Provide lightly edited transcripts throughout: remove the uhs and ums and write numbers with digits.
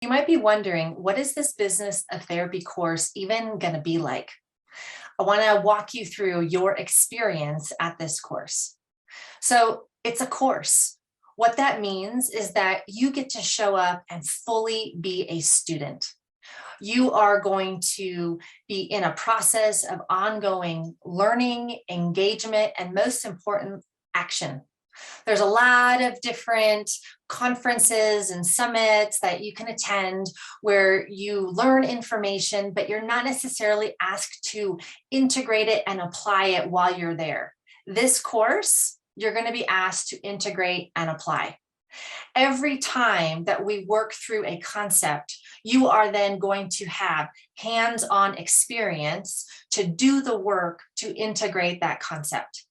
You might be wondering, what is this business of therapy course even going to be like? I want to walk you through your experience at this course. So, it's a course. What that means is that you get to show up and fully be a student. You are going to be in a process of ongoing learning, engagement, and most important, action. There's a lot of different conferences and summits that you can attend where you learn information, but you're not necessarily asked to integrate it and apply it while you're there. This course, you're going to be asked to integrate and apply. Every time that we work through a concept, you are then going to have hands-on experience to do the work to integrate that concept.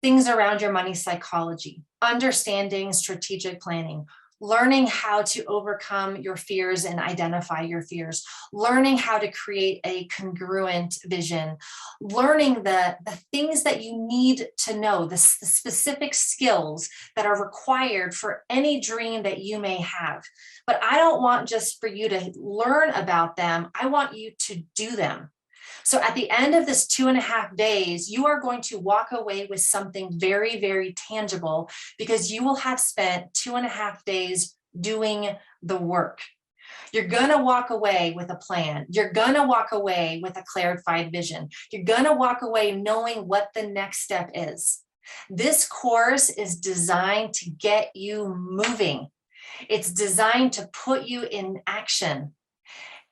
Things around your money psychology, understanding strategic planning, learning how to overcome your fears and identify your fears, learning how to create a congruent vision, learning the things that you need to know, the specific skills that are required for any dream that you may have. But I don't want just for you to learn about them, I want you to do them. So at the end of this 2.5 days, you are going to walk away with something very, very tangible because you will have spent 2.5 days doing the work. You're going to walk away with a plan. You're going to walk away with a clarified vision. You're going to walk away knowing what the next step is. This course is designed to get you moving. It's designed to put you in action.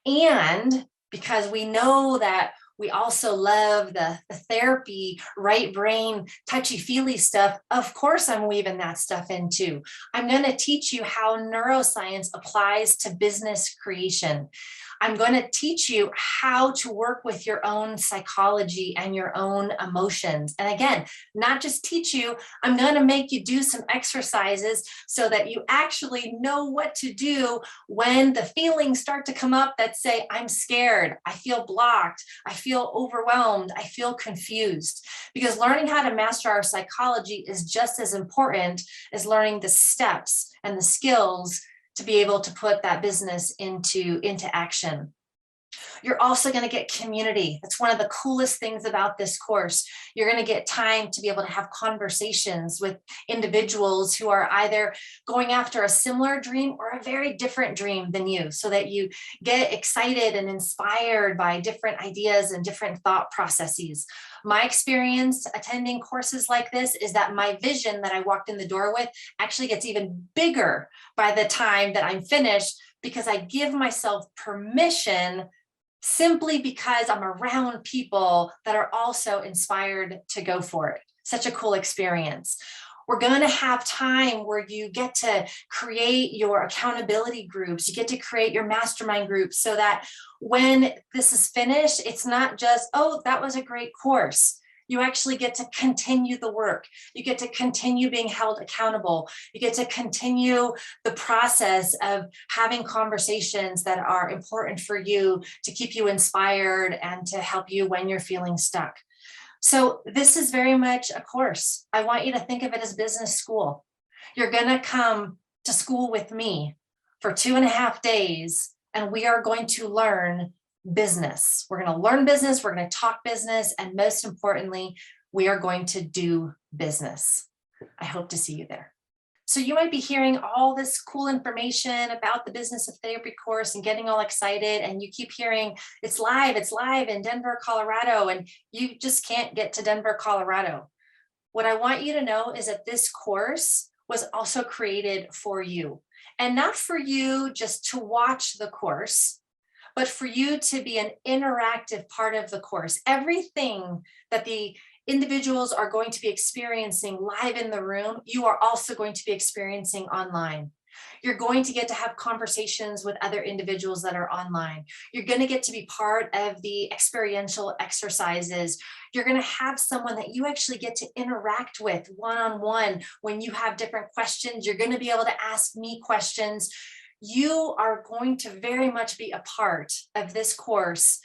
And because we know that we also love the therapy, right brain, touchy-feely stuff, of course I'm weaving that stuff in too. I'm going to teach you how neuroscience applies to business creation. I'm going to teach you how to work with your own psychology and your own emotions. And again, not just teach you, I'm going to make you do some exercises so that you actually know what to do when the feelings start to come up that say, I'm scared, I feel blocked, I feel overwhelmed, I feel confused. Because learning how to master our psychology is just as important as learning the steps and the skills to be able to put that business into action. You're also going to get community. That's one of the coolest things about this course. You're going to get time to be able to have conversations with individuals who are either going after a similar dream or a very different dream than you, so that you get excited and inspired by different ideas and different thought processes. My experience attending courses like this is that my vision that I walked in the door with actually gets even bigger by the time that I'm finished, because I give myself permission simply because I'm around people that are also inspired to go for it. Such a cool experience. We're going to have time where you get to create your accountability groups. You get to create your mastermind groups so that when this is finished, it's not just, oh, that was a great course. You actually get to continue the work. You get to continue being held accountable. You get to continue the process of having conversations that are important for you to keep you inspired and to help you when you're feeling stuck. So this is very much a course. I want you to think of it as business school. You're going to come to school with me for 2.5 days, and we are going to learn business. We're going to learn business, we're going to talk business, and most importantly, we are going to do business. I hope to see you there. So you might be hearing all this cool information about the business of therapy course and getting all excited, and you keep hearing it's live in Denver, Colorado, and you just can't get to Denver, Colorado. What I want you to know is that this course was also created for you, and not for you just to watch the course, but for you to be an interactive part of the course. Everything that the individuals are going to be experiencing live in the room, you are also going to be experiencing online. You're going to get to have conversations with other individuals that are online. You're going to get to be part of the experiential exercises. You're going to have someone that you actually get to interact with one-on-one when you have different questions. You're going to be able to ask me questions. You are going to very much be a part of this course,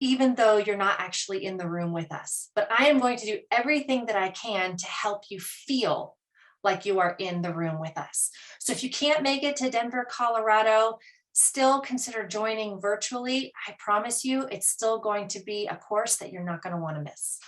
even though you're not actually in the room with us. But I am going to do everything that I can to help you feel like you are in the room with us. So if you can't make it to Denver, Colorado, still consider joining virtually. I promise you, it's still going to be a course that you're not going to want to miss.